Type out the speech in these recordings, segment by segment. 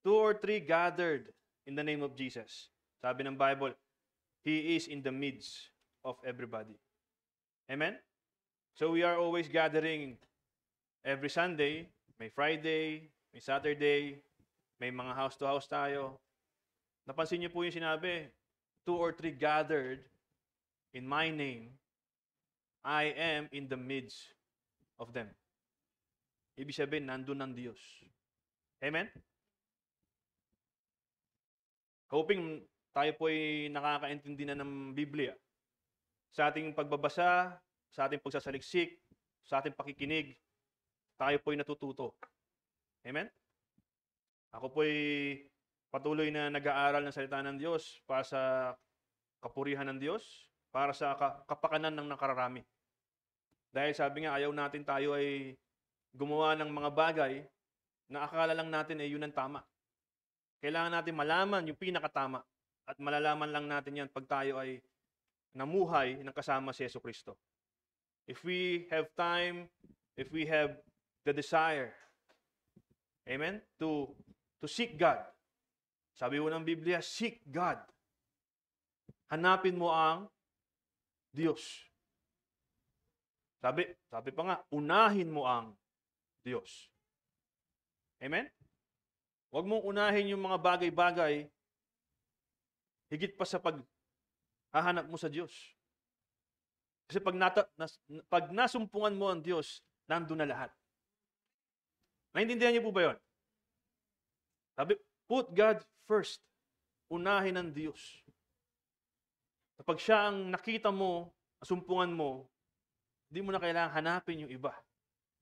two or three gathered in the name of Jesus. Sabi ng Bible, He is in the midst of everybody. Amen? So we are always gathering every Sunday, may Friday, may Saturday, may mga house-to-house tayo. Napansin niyo po yung sinabi, two or three gathered in my name, I am in the midst of them. Ibig sabihin, nandun ang Diyos. Amen? Hoping tayo po ay nakakaintindi na ng Biblia. Sa ating pagbabasa, sa ating pagsasaliksik, sa ating pakikinig, tayo po ay natututo. Amen? Ako po ay patuloy na nag-aaral ng salita ng Diyos para sa kapurihan ng Diyos, para sa kapakanan ng nakararami. Dahil sabi nga, ayaw natin tayo ay gumawa ng mga bagay na akala lang natin ay yun ang tama. Kailangan natin malaman yung pinakatama at malalaman lang natin yan pag tayo ay namuhay ng kasama si Jesucristo. If we have time, if we have the desire, amen, to seek God. Sabi mo ng Biblia, seek God. Hanapin mo ang Diyos. Sabi pa nga, unahin mo ang Diyos. Amen? Huwag mong unahin yung mga bagay-bagay higit pa sa paghahanap mo sa Diyos. Kasi pag nasumpungan mo ang Diyos, nandun na lahat. Naintindihan niyo po ba yun? Sabi, put God first. Unahin ang Diyos. Kapag siya ang nakita mo, sumpungan mo, hindi mo na kailangan hanapin yung iba.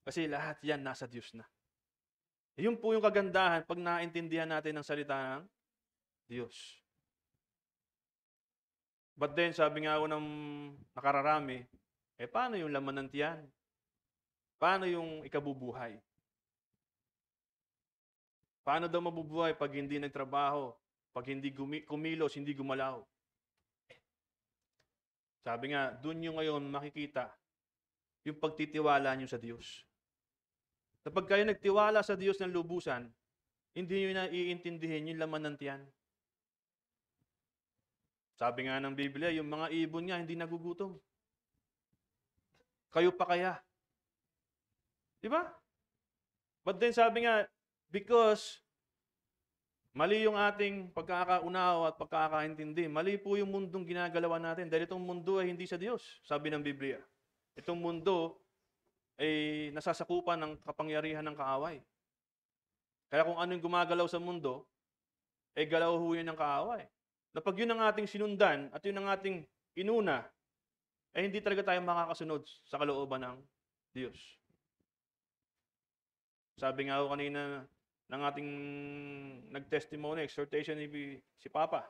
Kasi lahat yan nasa Diyos na. Yun po yung kagandahan pag naintindihan natin ang salita ng Diyos. But then, sabi nga ako ng nakararami, paano yung laman ng tiyan? Paano yung ikabubuhay? Paano daw mabubuhay pag hindi nagtrabaho? Pag hindi kumilos, hindi gumalaw? Sabi nga, dun yung ngayon makikita yung pagtitiwala nyo sa Diyos. Kapag kayo nagtiwala sa Diyos ng lubusan, hindi nyo na iintindihin yung laman ng tiyan. Sabi nga ng Biblia, yung mga ibon nga hindi nagugutom. Kayo pa kaya? Diba? But then sabi nga, because mali yung ating pagkakaunawa at pagkakaintindi, mali po yung mundong ginagalawan natin dahil itong mundo ay hindi sa Diyos, sabi ng Biblia. Itong mundo ay nasasakupan ng kapangyarihan ng kaaway. Kaya kung ano yung gumagalaw sa mundo, ay galaw ho yun ng kaaway. Na pag yun ang ating sinundan at yun ang ating inuna, ay hindi talaga tayo makakasunod sa kalooban ng Diyos. Sabi nga ako kanina ng ating nag-testimony, exhortation ni si Papa.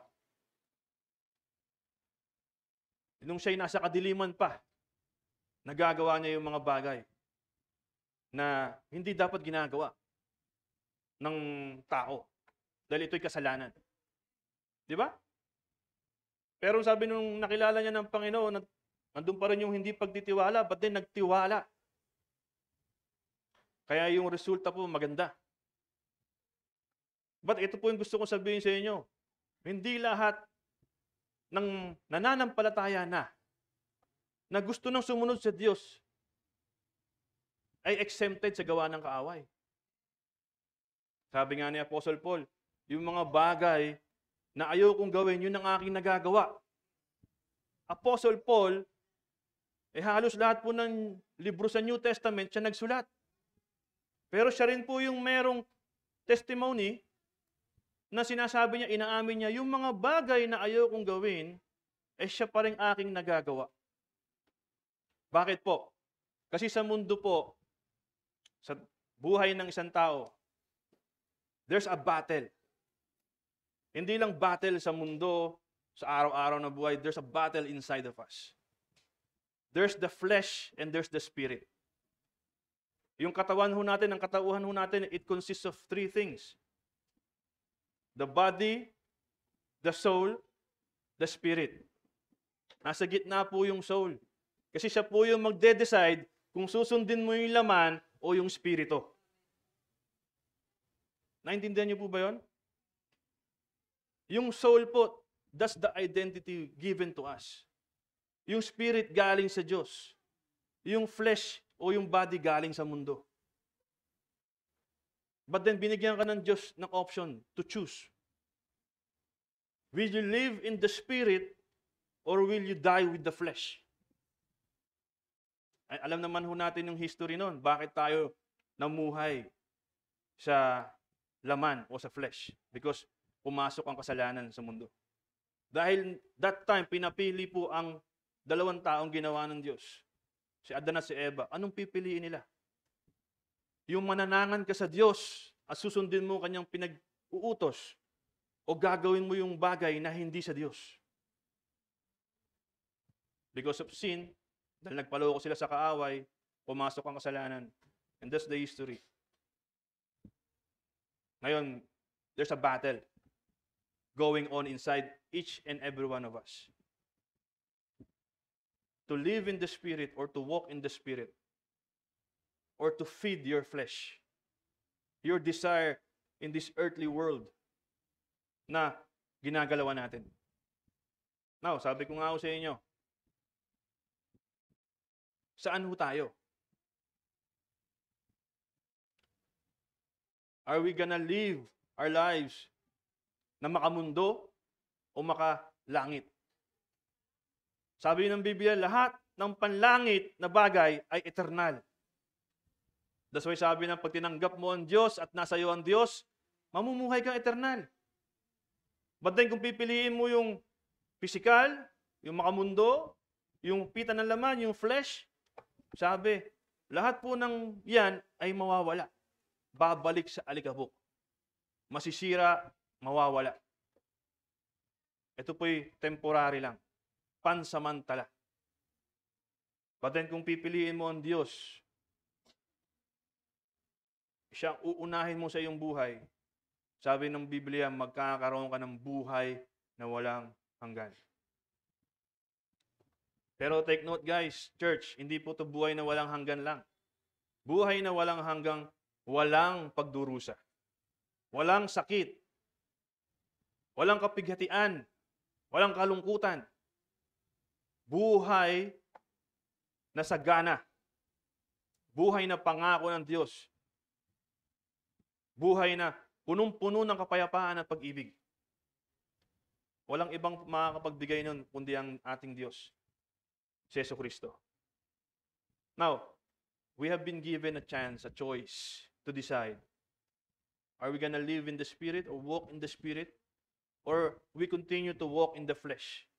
Nung siya'y nasa kadiliman pa, nagagawa niya yung mga bagay na hindi dapat ginagawa ng tao. Dahil ito'y kasalanan. Di ba? Pero sabi nung nakilala niya ng Panginoon, nandun pa rin yung hindi pagtitiwala, but then nagtiwala. Kaya yung resulta po maganda. But ito po yung gusto kong sabihin sa inyo. Hindi lahat ng nananampalataya na gusto nang sumunod sa Diyos ay exempted sa gawa ng kaaway. Sabi nga ni Apostle Paul, yung mga bagay na ayaw kong gawin, yun ang aking nagagawa. Apostle Paul, halos lahat po ng libro sa New Testament siya nagsulat. Pero siya rin po yung merong testimony na sinasabi niya, inaamin niya, yung mga bagay na ayaw kong gawin, siya pa rin aking nagagawa. Bakit po? Kasi sa mundo po, sa buhay ng isang tao, there's a battle. Hindi lang battle sa mundo, sa araw-araw na buhay, there's a battle inside of us. There's the flesh and there's the spirit. Yung katawan ho natin, ang katauhan ho natin, it consists of three things. The body, the soul, the spirit. Nasa gitna po yung soul. Kasi siya po yung magde-decide kung susundin mo yung laman o yung spirito. Naintindihan niyo po ba yun? Yung soul po, that's the identity given to us. Yung spirit galing sa Diyos. Yung flesh o yung body galing sa mundo. But then binigyan ka ng Diyos ng option to choose. Will you live in the spirit or will you die with the flesh? Ay, alam naman ho natin yung history noon. Bakit tayo namuhay sa laman o sa flesh? Because pumasok ang kasalanan sa mundo. Dahil that time, pinapili po ang dalawang taong ginawa ng Diyos. Si Adan at si Eva. Anong pipiliin nila? Yung mananangan ka sa Diyos at susundin mo kanyang pinag-uutos o gagawin mo yung bagay na hindi sa Diyos. Because of sin, dahil nagpaloko sila sa kaaway, pumasok ang kasalanan. And that's the history. Ngayon, there's a battle going on inside each and every one of us. To live in the Spirit or to walk in the Spirit or to feed your flesh, your desire in this earthly world na ginagalawan natin. Now, sabi ko nga sa inyo, saan ho tayo? Are we gonna live our lives na makamundo o makalangit? Sabi ng Biblia, lahat ng panlangit na bagay ay eternal. That's why sabi ng pag tinanggap mo ang Diyos at nasa iyo ang Diyos, mamumuhay kang eternal. But then kung pipiliin mo yung physical, yung makamundo, yung pita ng laman, yung flesh, sabi, lahat po ng yan ay mawawala. Babalik sa alikabok. Masisira, mawawala. Ito po'y temporary lang. Pansamantala. But then kung pipiliin mo ang Diyos, siyang uunahin mo sa iyong buhay, sabi ng Biblia, magkakaroon ka ng buhay na walang hanggan. Pero take note guys, church, hindi po ito buhay na walang hanggan lang. Buhay na walang hanggang walang pagdurusa. Walang sakit. Walang kapighatian. Walang kalungkutan. Buhay na sagana. Buhay na pangako ng Diyos. Buhay na punong-puno ng kapayapaan at pag-ibig. Walang ibang makakapagbigay nun kundi ang ating Diyos, si Jesucristo. Now, we have been given a chance, a choice to decide. Are we gonna live in the Spirit or walk in the Spirit? Or we continue to walk in the flesh?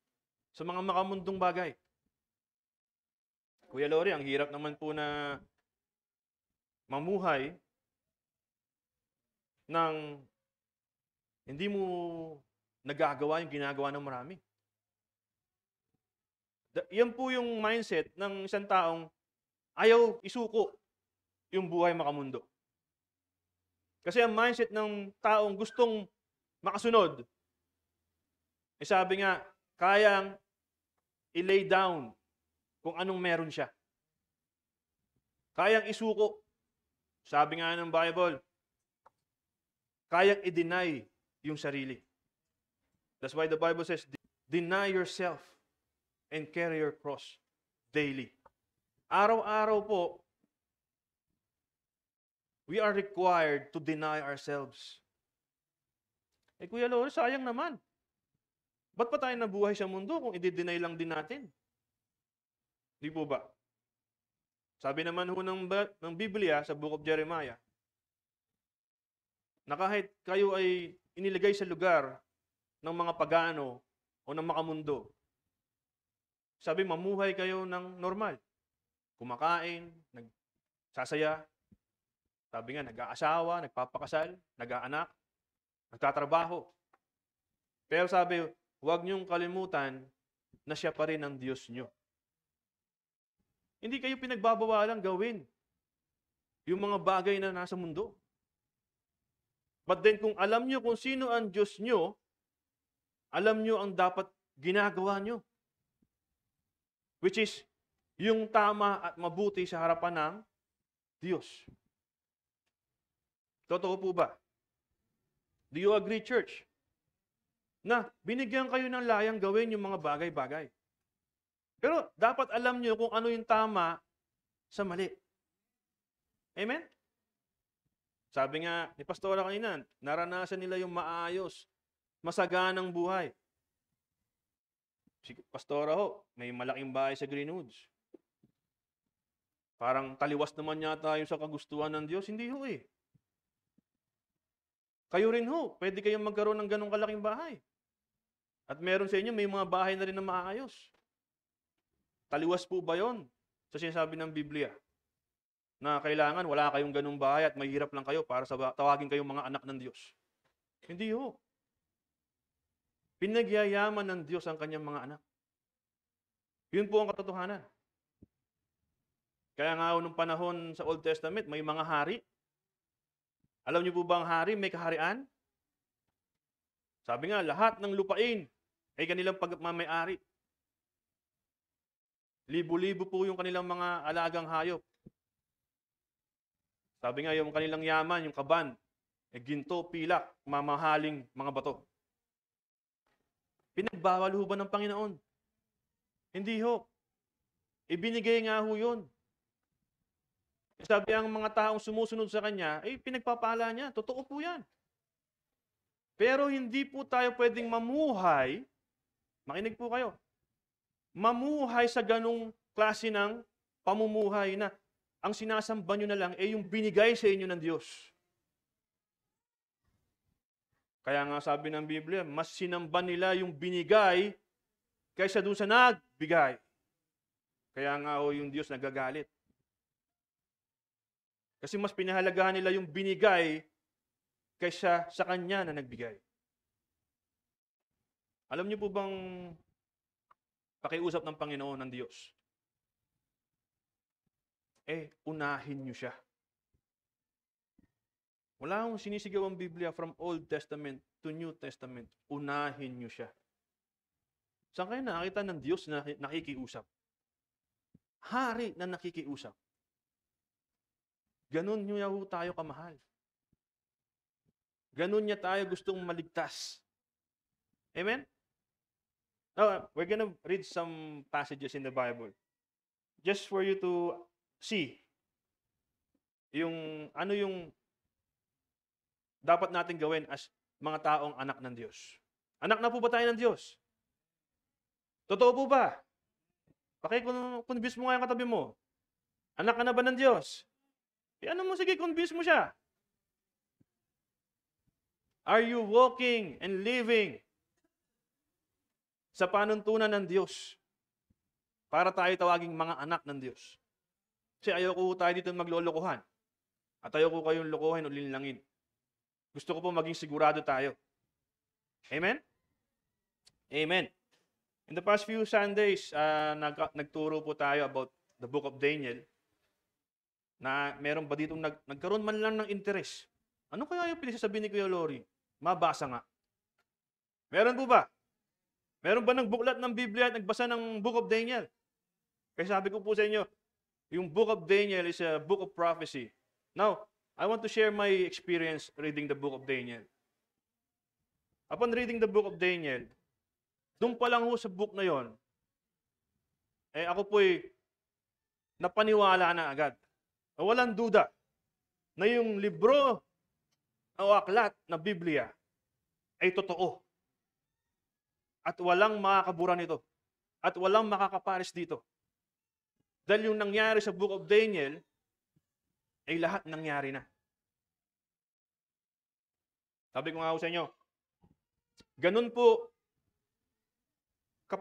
Sa mga makamundong bagay. Kuya Lori, ang hirap naman po na mamuhay ng hindi mo nagagawa yung ginagawa ng marami. Yan po yung mindset ng isang taong ayaw isuko yung buhay makamundo. Kasi ang mindset ng taong gustong makasunod, sabi nga, kayang i-lay down kung anong meron siya. Kayang isuko. Sabi nga ng Bible, kayang i-deny yung sarili. That's why the Bible says, deny yourself and carry your cross daily. Araw-araw po, we are required to deny ourselves. Eh Kuya Lord, sayang naman. Ba't pa tayo nabuhay sa mundo kung i-deny lang din natin? Di po ba? Sabi naman ho ng Biblia sa Book of Jeremiah, na kahit kayo ay inilagay sa lugar ng mga pagano o ng makamundo, sabi, mamuhay kayo ng normal. Kumakain, nagsasaya, sabi nga, nag-aasawa, nagpapakasal, nag-aanak, nagtatrabaho. Pero sabi, huwag niyong kalimutan na siya pa rin ang Diyos niyo. Hindi kayo pinagbabawalang gawin yung mga bagay na nasa mundo. But then kung alam niyo kung sino ang Diyos niyo, alam niyo ang dapat ginagawa niyo. Which is yung tama at mabuti sa harapan ng Diyos. Totoo po ba? Do you agree, church? na binigyan kayo ng layang gawin yung mga bagay-bagay. Pero dapat alam nyo kung ano yung tama sa mali. Amen? Sabi nga ni Pastora kanina, naranasan nila yung maayos, masaganang buhay. Si Pastora ho, may malaking bahay sa Greenwoods. Parang taliwas naman yata yung sa kagustuhan ng Diyos. Hindi ho eh. Kayo rin ho, pwede kayong magkaroon ng ganong kalaking bahay. At meron sa inyo, may mga bahay na rin na maayos. Taliwas po ba yon sa sinasabi ng Biblia? Na kailangan wala kayong ganong bahay at mahirap lang kayo para tawagin kayong mga anak ng Diyos. Hindi ho. Pinagyayaman ng Diyos ang kanyang mga anak. Yun po ang katotohanan. Kaya nga nung panahon sa Old Testament, may mga hari. Alam niyo po ba ang hari may kaharian? Sabi nga, lahat ng lupain ay kanilang pagmamay-ari. Libo-libo po yung kanilang mga alagang hayop. Sabi nga, yung kanilang yaman, yung kaban, ginto, pilak, mamahaling mga bato. Pinagbawal ho ba ng Panginoon? Hindi ho. Ibinigay nga ho yun. Sabi ang mga taong sumusunod sa Kanya, pinagpapala niya. Totoo po yan. Pero hindi po tayo pwedeng mamuhay, makinig po kayo, mamuhay sa ganong klase ng pamumuhay na ang sinasamba nyo na lang ay yung binigay sa inyo ng Diyos. Kaya nga sabi ng Biblia, mas sinamba nila yung binigay kaysa doon sa nagbigay. Kaya nga yung Diyos nagagalit. Kasi mas pinahalagahan nila yung binigay kaysa sa Kanya na nagbigay. Alam niyo po bang pakiusap ng Panginoon ng Diyos? Unahin niyo siya. Wala akong sinisigaw ang Biblia from Old Testament to New Testament. Unahin niyo siya. Saan kayo nakakita ng Diyos na nakikiusap? Hari na nakikiusap. Ganon niya ho tayo kamahal. Ganon niya tayo gustong maligtas. Amen? Now, we're gonna read some passages in the Bible. Just for you to see yung ano yung dapat natin gawin as mga taong anak ng Diyos. Anak na po ba tayo ng Diyos? Totoo po ba? Convince mo nga yung katabi mo. Anak ka na ba ng Diyos? Ano mo, sige, convince mo siya. Are you walking and living sa panuntunan ng Diyos para tayo tawaging mga anak ng Diyos? Kasi ayoko tayo dito maglolokohan. At ayoko kayong lokohin o linlangin. Gusto ko po maging sigurado tayo. Amen? Amen. In the past few Sundays, nagturo po tayo about the book of Daniel. Na meron ba ditong nagkaroon man lang ng interest? Ano kaya yung pinagsasabi ni Kuya Lori? Mabasa nga. Meron po ba? Meron ba ng buklat ng Biblia at nagbasa ng book of Daniel? Kaya sabi ko po sa inyo, yung book of Daniel is a book of prophecy. Now, I want to share my experience reading the book of Daniel. Upon reading the book of Daniel, doon pa lang ho sa book na yon, ako po'y napaniwala na agad. Walang duda na yung libro o aklat na Biblia ay totoo. At walang makakabura nito. At walang makakapares dito. Dahil yung nangyari sa book of Daniel, ay lahat nangyari na. Sabi ko nga ako sa inyo, ganun po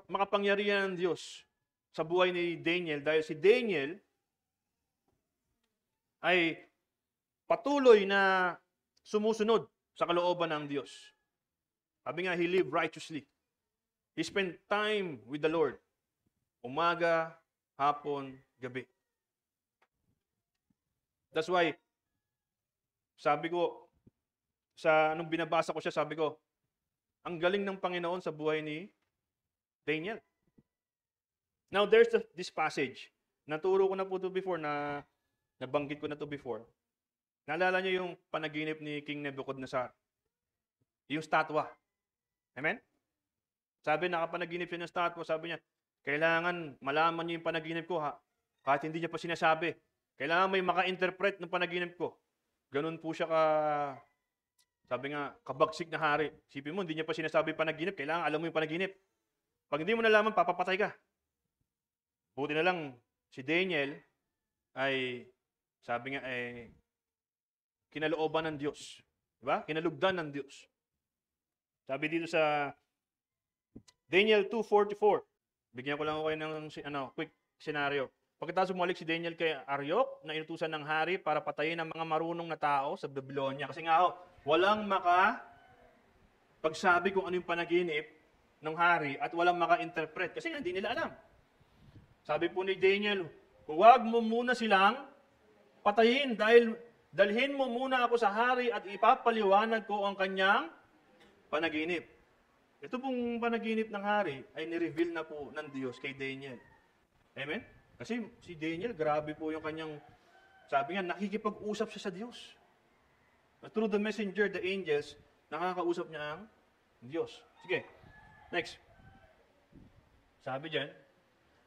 makapangyarihan ng Diyos sa buhay ni Daniel dahil si Daniel ay patuloy na sumusunod sa kalooban ng Diyos. Sabi nga, he lived righteously. He spent time with the Lord. Umaga, hapon, gabi. That's why, sabi ko, nung binabasa ko siya, sabi ko, ang galing ng Panginoon sa buhay ni Daniel. Now, there's this passage. Naturo ko na po ito before, nabanggit ko na ito before. Naalala niyo yung panaginip ni King Nebuchadnezzar? Yung statwa. Amen? Sabi, nakapanaginip siya ng statwa. Sabi niya, kailangan malaman niyo yung panaginip ko, ha? Kahit hindi niya pa sinasabi. Kailangan may maka-interpret ng panaginip ko. Ganun po siya sabi nga, kabagsik na hari. Sipin mo, hindi niya pa sinasabi yung panaginip. Kailangan alam mo yung panaginip. Pag hindi mo nalaman, papapatay ka. Buti na lang, si Daniel ay, sabi nga, kinalooban ng Diyos. Diba? Kinalugdan ng Diyos. Sabi dito sa Daniel 2:44. Bigyan ko lang kayo ng quick scenario. Pagkatapos bumalik si Daniel kay Aryok, na inutusan ng hari para patayin ang mga marunong na tao sa Babylonia. Kasi nga walang pagsabi kung ano yung panaginip ng hari at walang maka-interpret. Kasi nga, hindi nila alam. Sabi po ni Daniel, huwag mo muna silang patayin dahil dalhin mo muna ako sa hari at ipapaliwanag ko ang kanyang panaginip. Ito pong panaginip ng hari ay nireveal na po ng Diyos kay Daniel. Amen? Kasi si Daniel, grabe po yung kanyang, sabi nga, nakikipag-usap siya sa Diyos. Through the messenger, the angels, nakakausap niya ang Diyos. Sige, next. Sabi dyan,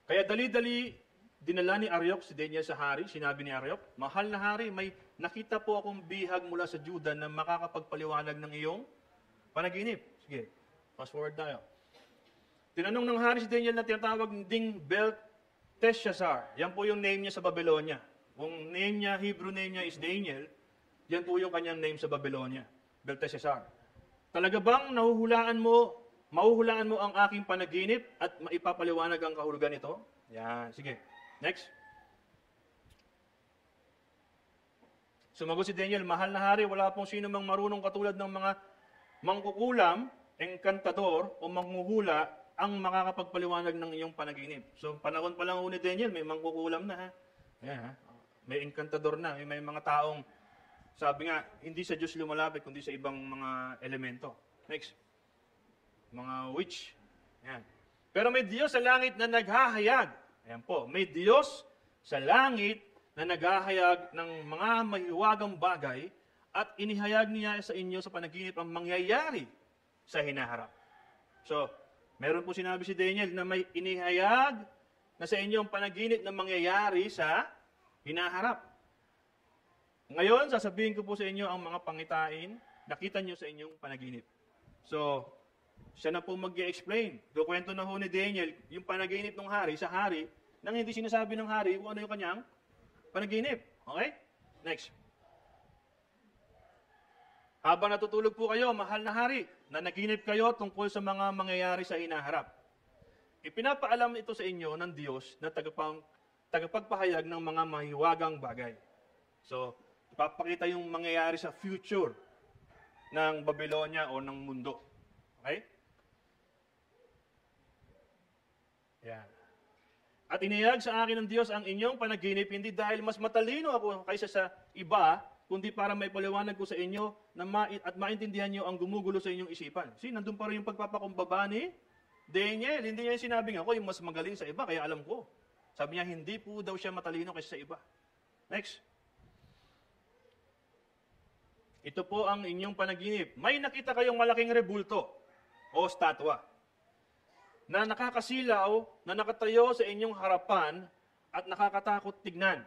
kaya dali-dali dinala ni Aryok si Daniel sa hari. Sinabi ni Aryok, mahal na hari, may nakita po akong bihag mula sa Juda na makakapagpaliwanag ng iyong panaginip. Sige, fast forward tayo. Tinanong ng hari si Daniel na tinatawag ding Belteshazzar. Yan po yung name niya sa Babylonia. Kung name niya, Hebrew name niya is Daniel, yan po yung kanyang name sa Babylonia. Belteshazzar. Talaga bang mahuhulaan mo ang aking panaginip at maipapaliwanag ang kahulugan nito? Yan, sige. Next. Sumagot si Daniel, mahal na hari, wala pong sino mang marunong katulad ng mga mangkukulam, engkantador o manghuhula ang makakapagpaliwanag ng iyong panaginip. So, panahon pa lang ni Daniel, may mangkukulam na. Ayan, ha? May engkantador na, may mga taong, sabi nga, hindi sa Diyos lumalapit, kundi sa ibang mga elemento. Next. Mga witch. Ayan. Pero may Diyos sa langit na naghahayag. Ayan po, may Diyos sa langit na naghahayag ng mga mahiwagang bagay at inihayag niya sa inyo sa panaginip ang mangyayari sa hinaharap. So, meron po sinabi si Daniel na may inihayag na sa inyo ang panaginip na mangyayari sa hinaharap. Ngayon, sasabihin ko po sa inyo ang mga pangitain nakita nyo sa inyong panaginip. So, siya na po mag-explain. Kukwento na ho ni Daniel yung panaginip ng hari sa hari nang hindi sinasabi ng hari kung ano yung kanyang panaginip. Okay? Next. Habang natutulog po kayo, mahal na hari, na naginip kayo tungkol sa mga mangyayari sa hinaharap. Ipinapaalam ito sa inyo ng Diyos na tagapagpahayag ng mga mahiwagang bagay. So, ipapakita yung mangyayari sa future ng Babylonia o ng mundo. Okay? Yan. At inihayag sa akin ng Diyos ang inyong panaginip, hindi dahil mas matalino ako kaysa sa iba, kundi para may paliwanag ko sa inyo na at maintindihan nyo ang gumugulo sa inyong isipan. See, nandun pa rin yung pagpapakumbaba ni Daniel. Hindi niya yung sinabing ako yung mas magaling sa iba, kaya alam ko. Sabi niya, hindi po daw siya matalino kaysa sa iba. Next. Ito po ang inyong panaginip. May nakita kayong malaking rebulto o statwa na nakakasilaw, na nakatayo sa inyong harapan at nakakatakot tignan.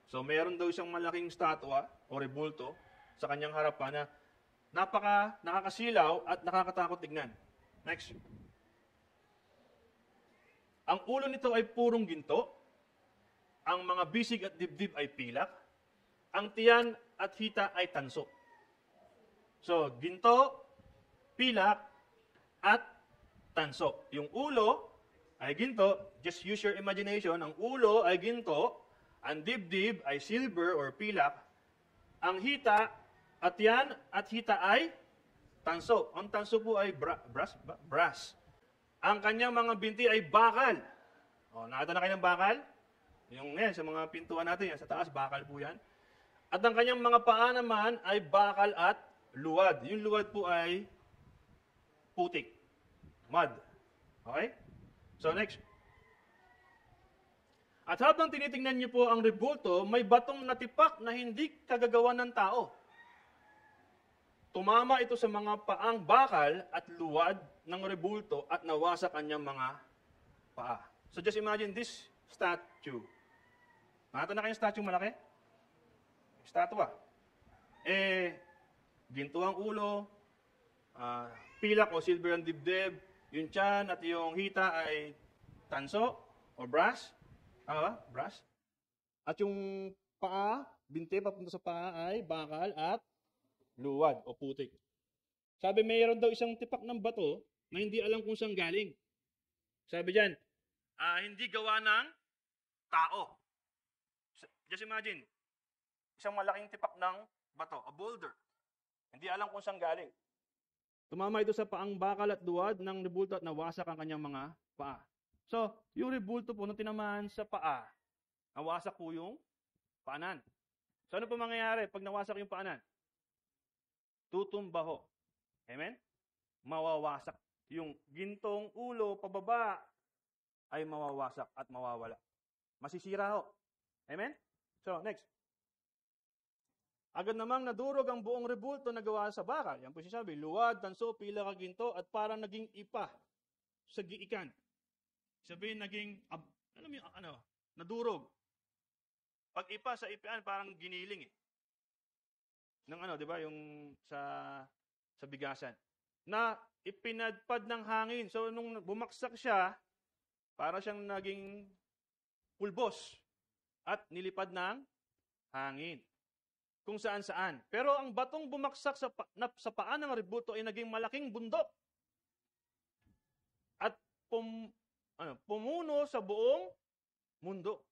So, meron daw isang malaking statwa o rebulto sa kanyang harapan na nakakasilaw at nakakatakot tignan. Next. Ang ulo nito ay purong ginto, ang mga bisig at dibdib ay pilak, ang tiyan at hita ay tanso. So, ginto, pilak, at tanso. Yung ulo ay ginto, just use your imagination, ang ulo ay ginto, ang dibdib ay silver or pilak, ang hita at yan at hita ay tanso. Ang tanso po ay brass. Ang kanyang mga binti ay bakal. O, nakita na kayo ng bakal? Yung sa mga pintuan natin, yan, sa taas, bakal po yan. At ang kanyang mga paa naman ay bakal at luwad. Yung luwad po ay putik. Mud. Okay? So next. At habang tinitingnan niyo po ang rebulto, may batong natipak na hindi kagagawa ng tao. tumama ito sa mga paang bakal at luwad ng rebulto at nawa sa kanyang mga paa. So just imagine this statue. Nakita na kayong statue malaki? Statua. Ginto ang ulo, pilak o silver ang dibdib, yung tiyan at yung hita ay tanso o brass. Brass. At yung paa, binti papunta sa paa ay bakal at luwad o putik. Sabi mayroon daw isang tipak ng bato na hindi alam kung saan galing. Sabi diyan, hindi gawa ng tao. Just imagine, isang malaking tipak ng bato, a boulder. Hindi alam kung saan galing. Tumama ito sa paang bakal at luwad ng rebulto at nawasak ang kanyang mga paa. So, yung rebulto po, nung tinamaan sa paa, nawasak po yung paanan. So, ano po mangyayari pag nawasak yung paanan? Tutumba ho. Amen? Mawawasak. Yung gintong ulo, pababa, ay mawawasak at mawawala. Masisira ho. Amen? So, next. Agad namang nadurog ang buong rebulto na gawa sa bakal. Yan po sinasabi, luwad, tanso, pila, kaginto, at parang naging ipa sa giikan. Sabihin, naging, nadurog. Pag ipa sa ipian, parang giniling eh. Ng di ba, yung sa bigasan. Na ipinadpad ng hangin. So, nung bumaksak siya, para siyang naging pulbos at nilipad ng hangin. Kung saan-saan. Pero ang batong bumaksak sa paa ng rebulto ay naging malaking bundok. At pumuno sa buong mundo.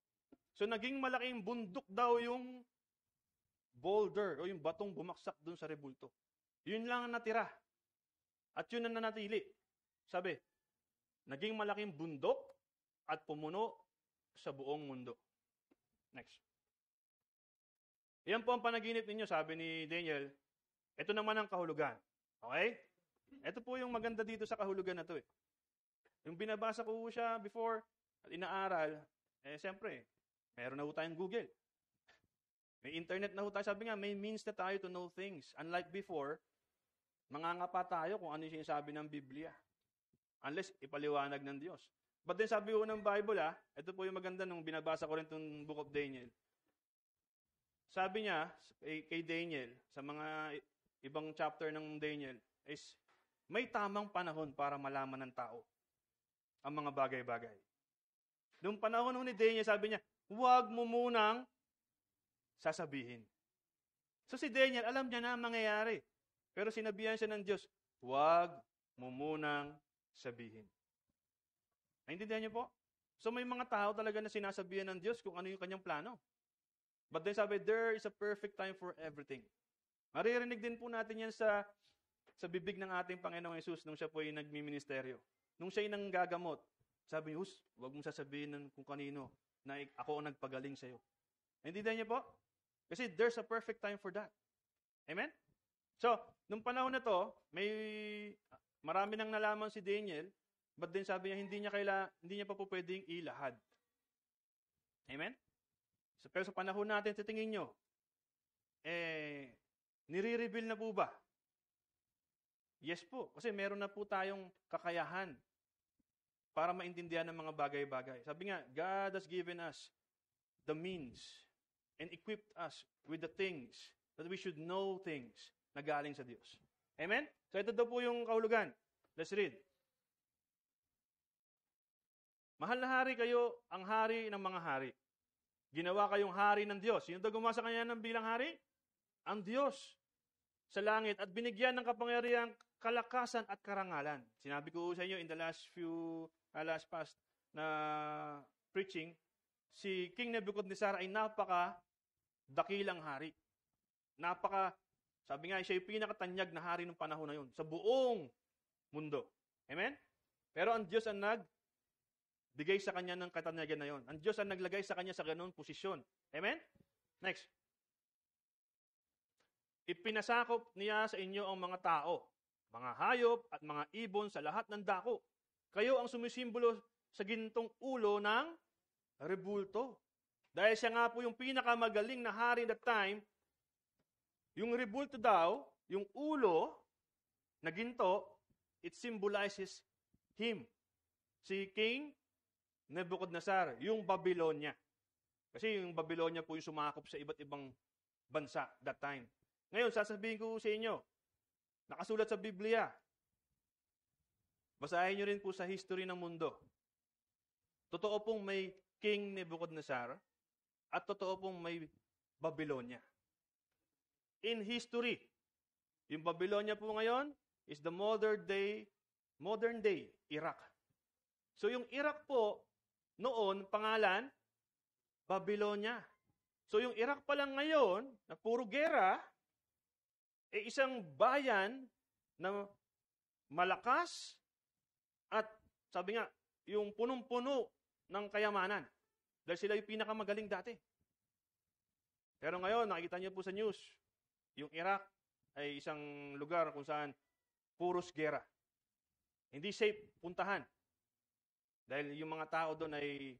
So naging malaking bundok daw yung boulder o yung batong bumaksak dun sa rebulto. Yun lang ang natira. At yun ang nanatili. Sabi, naging malaking bundok at pumuno sa buong mundo. Next. Yan po ang panaginip ninyo, sabi ni Daniel. Ito naman ang kahulugan. Okay? Ito po yung maganda dito sa kahulugan na to eh. Yung binabasa ko siya before at inaaral, siyempre, meron na ho tayong Google. May internet na ho tayo. Sabi nga, may means na tayo to know things. Unlike before, mangangapa tayo kung ano yung sinasabi ng Biblia. Unless ipaliwanag ng Diyos. But then sabi ko ng Bible, ito po yung maganda nung binabasa ko rin itong Book of Daniel. Sabi niya kay Daniel, sa mga ibang chapter ng Daniel, is may tamang panahon para malaman ng tao ang mga bagay-bagay. Noong panahon ni Daniel, sabi niya, huwag mo munang sasabihin. So si Daniel, alam niya na ang mangyayari. Pero sinabihan siya ng Diyos, huwag mo munang sabihin. Naintindihan niyo po? So may mga tao talaga na sinasabihan ng Diyos kung ano yung kanyang plano. But then sabi, there is a perfect time for everything. Maririnig din po natin yan sa bibig ng ating Panginoong Yesus nung siya po ay nagmiministeryo. Nung siya ay nanggagamot, sabi niya, huwag mong sasabihin kung kanino na ako ang nagpagaling sa iyo. Naintindihan niyo po? Kasi there's a perfect time for that. Amen? So, nung panahon na to, marami nang nalaman si Daniel, but then sabi niya, hindi niya pa po pwedeng ilahad. Amen? So, pero sa panahon natin, titingin nyo, nire-reveal na po ba? Yes po, kasi meron na po tayong kakayahan para maintindihan ng mga bagay-bagay. Sabi nga, God has given us the means and equipped us with the things that we should know things na galing sa Diyos. Amen? So ito daw po yung kahulugan. Let's read. Mahal na hari kayo, ang hari ng mga hari. Ginawa kayong hari ng Diyos. Sino daw gumawa sa kanya ng bilang hari? Ang Diyos sa langit at binigyan ng kapangyarihang kalakasan at karangalan. Sinabi ko sa inyo in the last past na preaching, si King Nebuchadnezzar ay dakilang hari. Sabi nga, siya yung pinakatanyag na hari ng panahon na yun sa buong mundo. Amen? Pero ang Diyos ang bigay sa kanya ng katanyagan na yon. Ang Diyos ang naglagay sa kanya sa ganun posisyon. Amen? Next. Ipinasakop niya sa inyo ang mga tao, mga hayop at mga ibon sa lahat ng dako. Kayo ang sumisimbolo sa gintong ulo ng rebulto. Dahil siya nga po yung pinakamagaling na hari that time, yung rebulto daw yung ulo na ginto, it symbolizes him. Si King Nebuchadnezzar, yung Babylonia. Kasi yung Babylonia po yung sumakop sa iba't ibang bansa that time. Ngayon, sasabihin ko sa inyo, nakasulat sa Biblia. Basahin nyo rin po sa history ng mundo. Totoo pong may King Nebuchadnezzar at totoo pong may Babylonia. In history, yung Babylonia po ngayon is the modern day Iraq. So yung Iraq po, noon, pangalan, Babylonia. So yung Iraq pa lang ngayon, na puro gera, isang bayan na malakas at sabi nga, yung punong-puno ng kayamanan. Dahil sila yung pinakamagaling dati. Pero ngayon, nakikita niyo po sa news, yung Iraq ay isang lugar kung saan puros gera. Hindi safe puntahan. Dahil yung mga tao doon ay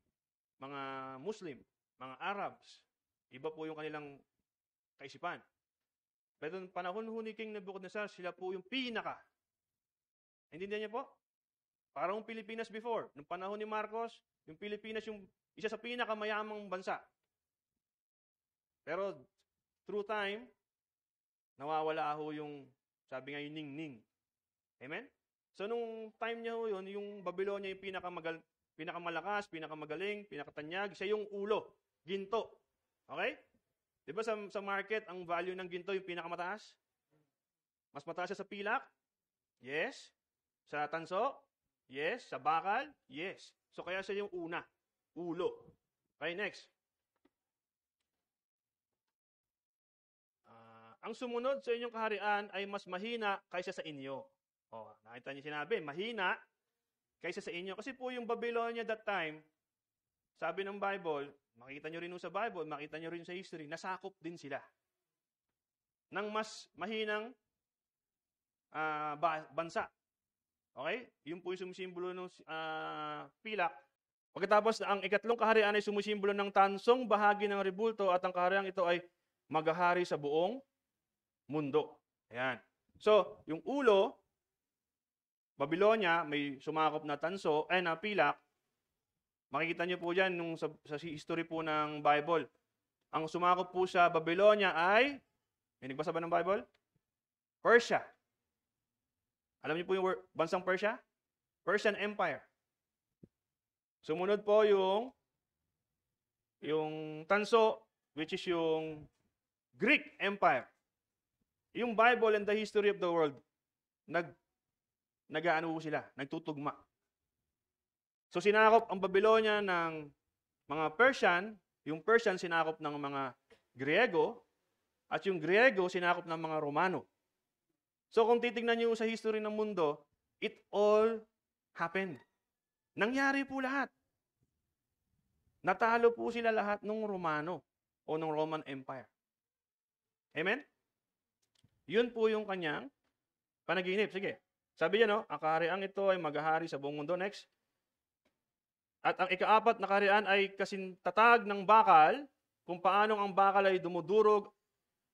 mga Muslim, mga Arabs. Iba po yung kanilang kaisipan. Pero noong panahon ni King Nebuchadnezzar, sila po yung pinaka. Hindi niyo po? Parang Pilipinas before. Noong panahon ni Marcos, yung Pilipinas yung isa sa pinakamayamang bansa. Pero through time, nawawala ho yung, sabi nga yung ning-ning. Amen? So nung time niya ho yun, yung Babylonia yung pinakamalakas, pinakamagaling, pinakatanyag, siya yung ulo, ginto. Okay? Di ba sa market, ang value ng ginto yung pinakamataas? Mas mataas siya sa pilak? Yes. Sa tanso? Yes. Sa bakal? Yes. So kaya siya yung una, ulo. Okay, next. Ang sumunod sa inyong kaharian ay mas mahina kaysa sa inyo. Nakita niyo sinabi, mahina kaysa sa inyo. Kasi po yung Babylonia that time, sabi ng Bible, makita niyo rin sa Bible, makita niyo rin sa history, nasakop din sila ng mas mahinang bansa. Okay? Yun po yung sumisimbolo ng pilak. Pagkatapos, ang ikatlong kaharian ay sumisimbolo ng tansong bahagi ng rebulto at ang kaharian ito ay maghahari sa buong mundo. Ayan. So, yung ulo, Babylonia, may sumakop na tanso, na pilak. Makikita niyo po dyan sa history po ng Bible. Ang sumakop po sa Babylonia ay, may nagbasa ba ng Bible? Persia. Alam niyo po yung bansang Persia? Persian Empire. Sumunod po yung tanso, which is yung Greek Empire. Yung Bible and the history of the world, nag-aano sila, nagtutugma. So sinakop ang Babylonia ng mga Persian, yung Persian sinakop ng mga Griego, at yung Griego sinakop ng mga Romano. So kung titignan niyo sa history ng mundo, it all happened. Nangyari po lahat. Natalo po sila lahat ng Romano o ng Roman Empire. Amen? Yun po yung kanyang panaginip. Sige. Sabi niya, ang kaharian ito ay maghahari sa buong mundo. Next. At ang ikaapat na kaharian ay kasintatag ng bakal, kung paanong ang bakal ay dumudurog,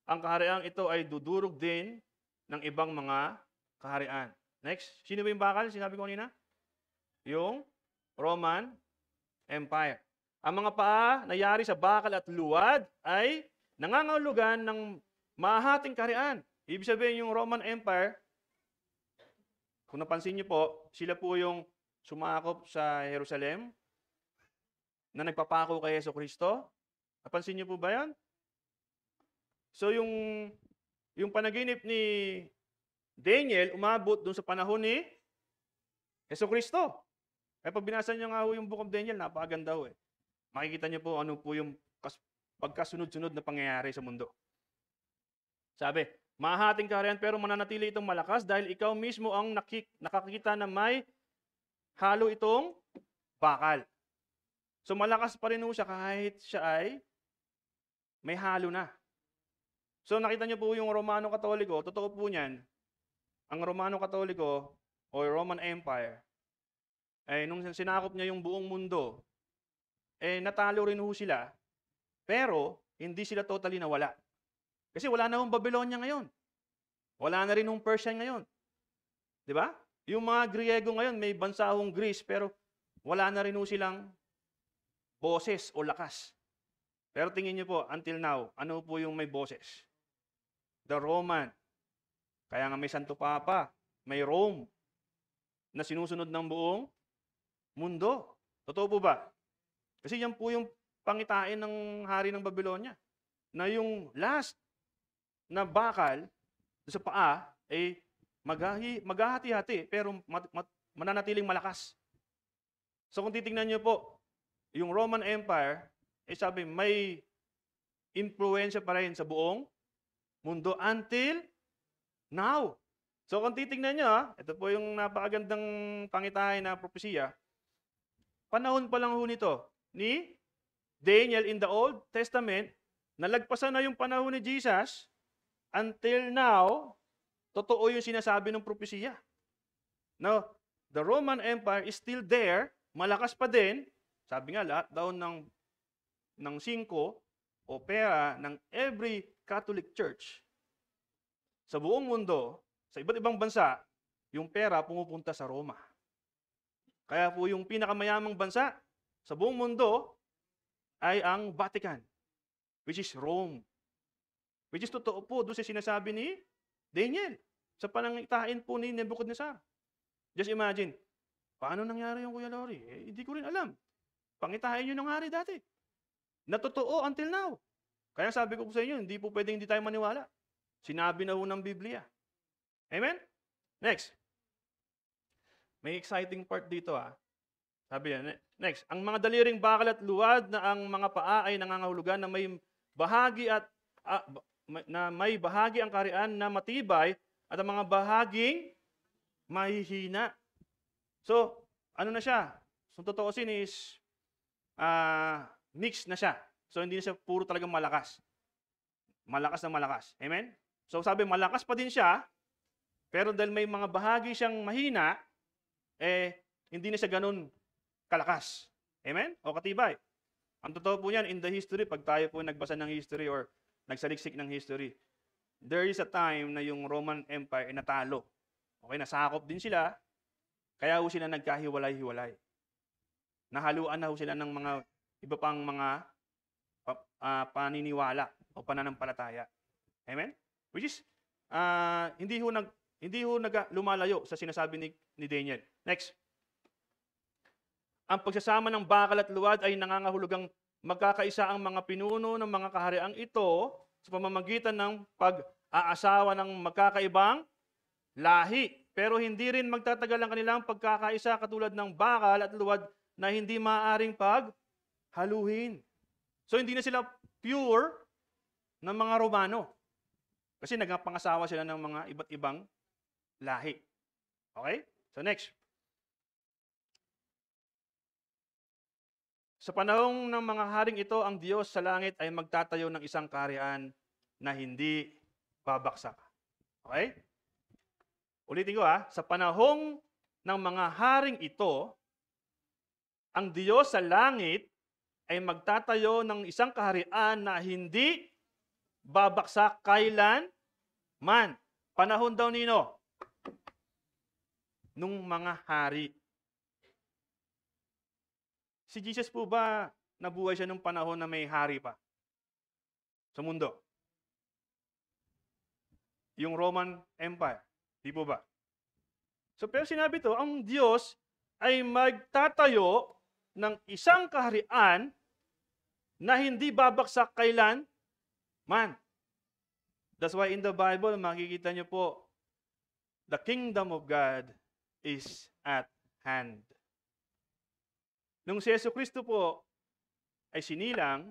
ang kaharian ito ay dudurog din ng ibang mga kaharian. Next. Sino ba yung bakal? Sinabi ko kanina? Yung Roman Empire. Ang mga paa na yari sa bakal at luwad ay nangangahulugan ng mahahating kaharian. Ibig sabihin yung Roman Empire, kung napansin niyo po, sila po yung sumakop sa Jerusalem na nagpapako kay Jesucristo. Napansin niyo po ba yan? So yung panaginip ni Daniel umabot doon sa panahon ni Jesucristo. Kaya pag binasa niyo nga yung Book of Daniel, napakaganda ho eh. Makikita niyo po ano po yung pagkasunod-sunod na pangyayari sa mundo. Sabi, mahahating kaharian pero mananatili itong malakas dahil ikaw mismo ang nakakita na may halo itong bakal. So malakas pa rin siya kahit siya ay may halo na. So nakita niyo po yung Romano Katoliko, totoo po niyan, ang Romano Katoliko o Roman Empire, nung sinakop niya yung buong mundo, natalo rin sila, pero hindi sila totally nawala. Kasi wala na hong Babylonia ngayon. Wala na rin yung Persian ngayon. Di ba? Yung mga Griego ngayon, may bansa hong Greece, pero wala na rin silang boses o lakas. Pero tingin niyo po, until now, ano po yung may boses? The Roman. Kaya nga may Santo Papa, may Rome, na sinusunod ng buong mundo. Totoo po ba? Kasi yan po yung pangitain ng hari ng Babylonia. Na yung last na bakal sa paa, maghahati-hati, pero mananatiling malakas. So kung titingnan niyo po, yung Roman Empire, sabi, may influensya pa rin sa buong mundo until now. So kung titingnan niyo, ito po yung napakagandang pangitain na propesiya. Panahon pa lang ho nito ni Daniel in the Old Testament, nalagpasan na yung panahon ni Jesus, until now, totoo yung sinasabi ng propesiya. Now, the Roman Empire is still there, malakas pa din. Sabi nga, lahat daw ng singko o pera ng every Catholic Church sa buong mundo, sa iba't ibang bansa, yung pera pumupunta sa Roma. Kaya po yung pinakamayamang bansa sa buong mundo ay ang Vatican, which is Rome. Which is totoo po doon sa sinasabi ni Daniel sa panangitain po ni Nebuchadnezzar. Just imagine, paano nangyari yung Kuya Lori? Hindi ko rin alam. Pangitain yun ng hari dati. Na totoo until now. Kaya sabi ko po sa inyo, hindi po pwedeng hindi tayo maniwala. Sinabi na ho ng Biblia. Amen? Next. May exciting part dito Sabi yan, next. Ang mga daliring bakal at luwad na ang mga paa ay nangangahulugan na may bahagi ang kaharian na matibay at ang mga bahaging mahihina. So, ano na siya? So, totoosin is mix na siya. So, hindi na siya puro talagang malakas. Malakas na malakas. Amen? So, sabi, malakas pa din siya, pero dahil may mga bahagi siyang mahina, hindi na siya ganun kalakas. Amen? O katibay. Ang totoo po yan, in the history, pag tayo po nagbasa ng history or nagsaliksik ng history, there is a time na yung Roman Empire ay natalo. Okay, nasakop din sila, kaya ho sila nagkahiwalay-hiwalay. Nahaluan na ho sila ng mga iba pang mga paniniwala o pananampalataya. Amen? Which is, hindi ho lumalayo sa sinasabi ni Daniel. Next. Ang pagsasama ng bakal at luwad ay nangangahulugang magkakaisa ang mga pinuno ng mga kahariang ito sa pamamagitan ng pag-aasawa ng magkakaibang lahi. Pero hindi rin magtatagal ang kanilang pagkakaisa katulad ng bakal at luwad na hindi maaaring paghaluhin. So hindi na sila pure ng mga Romano. Kasi nagpangasawa sila ng mga iba't ibang lahi. Okay? So next. Sa panahong ng mga haring ito, ang Diyos sa langit ay magtatayo ng isang kaharian na hindi babaksak. Okay? Ulitin ko sa panahong ng mga haring ito, ang Diyos sa langit ay magtatayo ng isang kaharian na hindi babaksak kailan man. Panahon daw nino? Nung mga hari. Si Jesus po ba nabuhay siya nung panahon na may hari pa sa mundo? Yung Roman Empire. Di po ba? So pero sinabi to, ang Diyos ay magtatayo ng isang kaharian na hindi babaksak kailan man. That's why in the Bible, makikita nyo po, the kingdom of God is at hand. Nung si Jesucristo po ay sinilang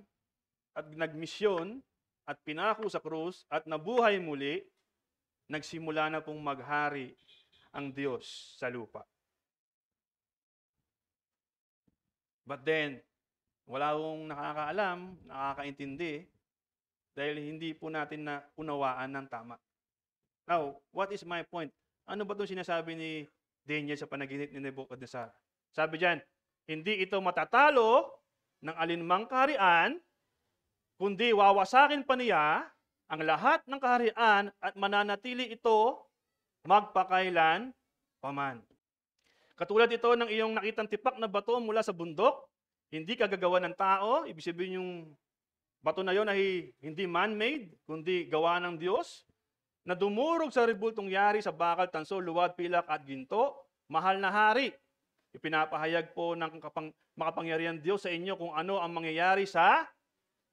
at nagmisyon at pinako sa krus at nabuhay muli, nagsimula na pong maghari ang Diyos sa lupa. But then, wala akong nakakaalam, nakakaintindi, dahil hindi po natin na unawaan ng tama. Now, what is my point? Ano ba itong sinasabi ni Daniel sa panaginip ni Nebuchadnezzar? Sabi diyan, hindi ito matatalo ng alinmang kaharian, kundi wawasakin pa niya ang lahat ng kaharian at mananatili ito magpakailan paman. Katulad ito ng iyong nakitang tipak na bato mula sa bundok, hindi kagagawa ng tao, ibig sabihin yung bato na yon ay hindi man-made, kundi gawa ng Diyos, na dumurog sa rebultong yari sa bakal, tanso, luwad, pilak at ginto, mahal na hari. Ipinapahayag po ng makapangyarihan Diyos sa inyo kung ano ang mangyayari sa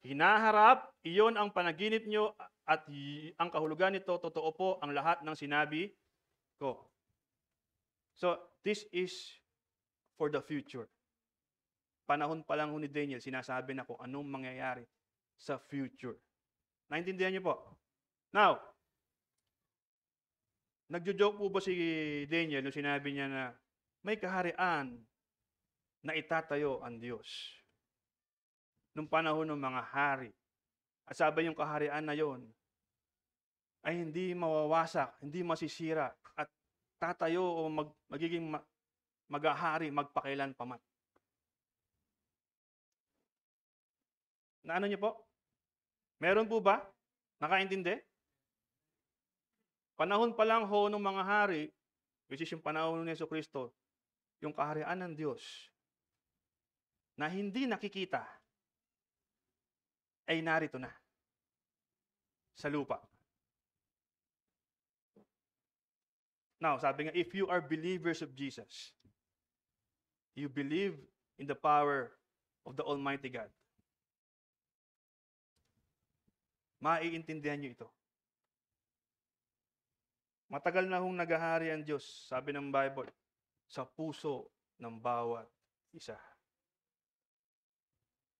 hinaharap. Iyon ang panaginip nyo at ang kahulugan nito, totoo po ang lahat ng sinabi ko. So, this is for the future. Panahon pa lang ni Daniel, sinasabi na kung anong mangyayari sa future. Naintindihan niyo po? Now, nagjo-joke po ba si Daniel nung sinabi niya na may kaharian na itatayo ang Diyos nung panahon ng mga hari? At sabi yung kaharian na yon ay hindi mawawasak, hindi masisira, at tatayo o magiging maghahari magpakailan paman. Naano niyo po? Meron po ba? Nakaintindi? Panahon pa lang ho ng mga hari, which is yung panahon ni Jesucristo, yung kaharian ng Diyos na hindi nakikita ay narito na sa lupa. Now, sabi nga, if you are believers of Jesus, you believe in the power of the Almighty God, maiintindihan nyo ito. Matagal na hong naghahari ang Diyos, sabi ng Bible, sa puso ng bawat isa.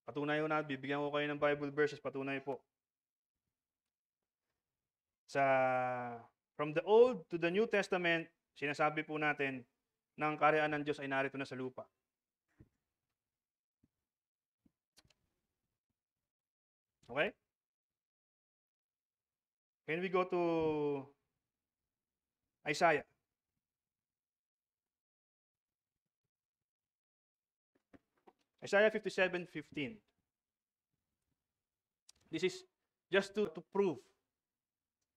Patunay ko na, bibigyan ko kayo ng Bible verses, patunay po. From the Old to the New Testament, sinasabi po natin na ang kaharian ng Diyos ay narito na sa lupa. Okay? Can we go to Isaiah? Isaiah 57:15. This is just to prove.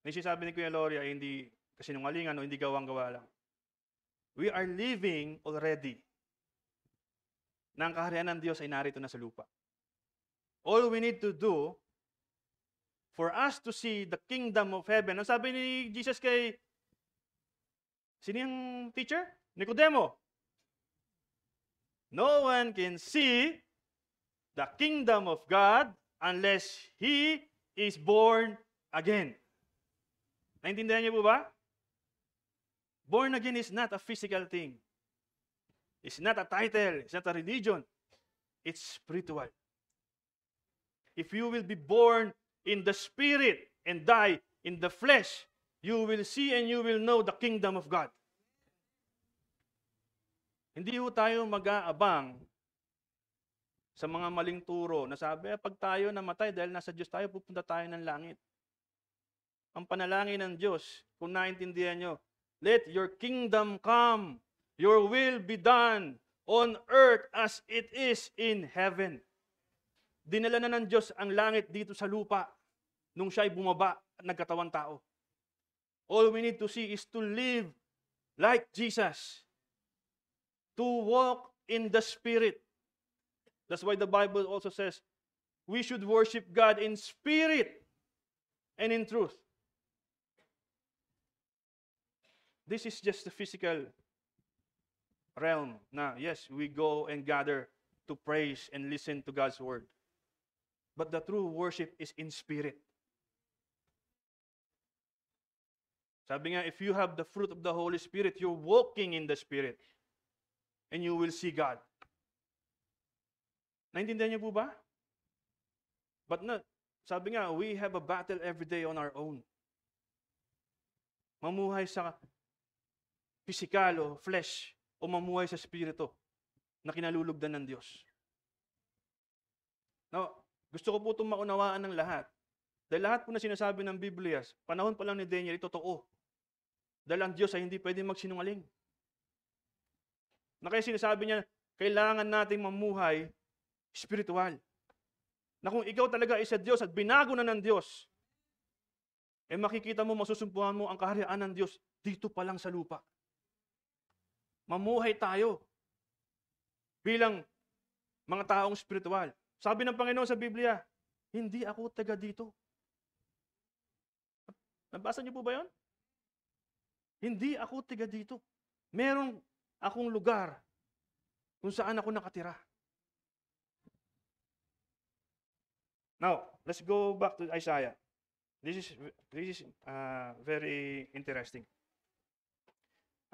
May sinasabi ni Kuya Lori ay hindi kasinungalingan o hindi gawang-gawa lang. We are living already na ang kaharian ng Diyos ay narito na sa lupa. All we need to do for us to see the kingdom of heaven. Ang sabi ni Jesus kay, sino yung teacher? Nicodemo. No one can see the kingdom of God unless he is born again. Naintindihan niyo po ba? Born again is not a physical thing. It's not a title. It's not a religion. It's spiritual. If you will be born in the Spirit and die in the flesh, you will see and you will know the kingdom of God. Hindi ho tayo mag-aabang sa mga maling turo na sabi, pag tayo namatay dahil nasa Diyos tayo, pupunta tayo ng langit. Ang panalangin ng Diyos, kung naintindihan nyo, let your kingdom come, your will be done on earth as it is in heaven. Dinala na ng Diyos ang langit dito sa lupa nung siya ay bumaba at nagkatawang tao. All we need to see is to live like Jesus, to walk in the Spirit. That's why the Bible also says we should worship God in spirit and in truth. This is just the physical realm. Now, yes, we go and gather to praise and listen to God's word. But the true worship is in spirit. Sabi nga, if you have the fruit of the Holy Spirit, you're walking in the Spirit. And you will see God. Naintindihan niyo po ba? But no, sabi nga, we have a battle every day on our own. Mamuhay sa physical o flesh o mamuhay sa spirito na kinalulugdan ng Diyos. Now, gusto ko po itong maunawaan ng lahat. Dahil lahat po na sinasabi ng Biblia, panahon pa lang ni Daniel, ito totoo. Dahil ang Diyos ay hindi pwede magsinungaling. Na kaya sinasabi niya, kailangan nating mamuhay spiritual. Na kung ikaw talaga ay sa Diyos at binago na ng Diyos, makikita mo, masusumpungan mo ang kaharian ng Diyos dito pa lang sa lupa. Mamuhay tayo bilang mga taong spiritual. Sabi ng Panginoon sa Biblia, hindi ako taga dito. Nabasa niyo po ba yun? Hindi ako taga dito. Meron akong lugar kung saan ako nakatira. Now, let's go back to Isaiah. This is very interesting.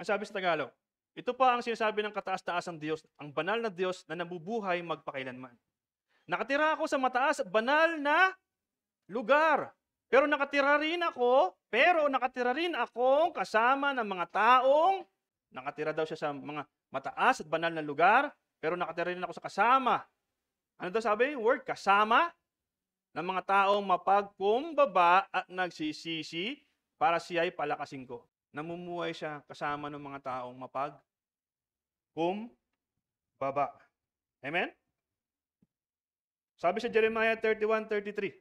Ang sabi sa Tagalog, ito pa ang sinasabi ng kataas-taasang Diyos, ang banal na Diyos na nabubuhay magpakailanman. Nakatira ako sa mataas at banal na lugar. Pero nakatira rin akong kasama ng mga taong, nakatira daw siya sa mga mataas at banal na lugar, pero nakatira rin ako sa kasama. Ano daw sabi? Word, kasama ng mga taong mapagkumbaba at nagsisisi para siya'y palakasin ko. Namumuhay siya kasama ng mga taong mapagkumbaba. Amen? Sabi sa Jeremiah 31:33,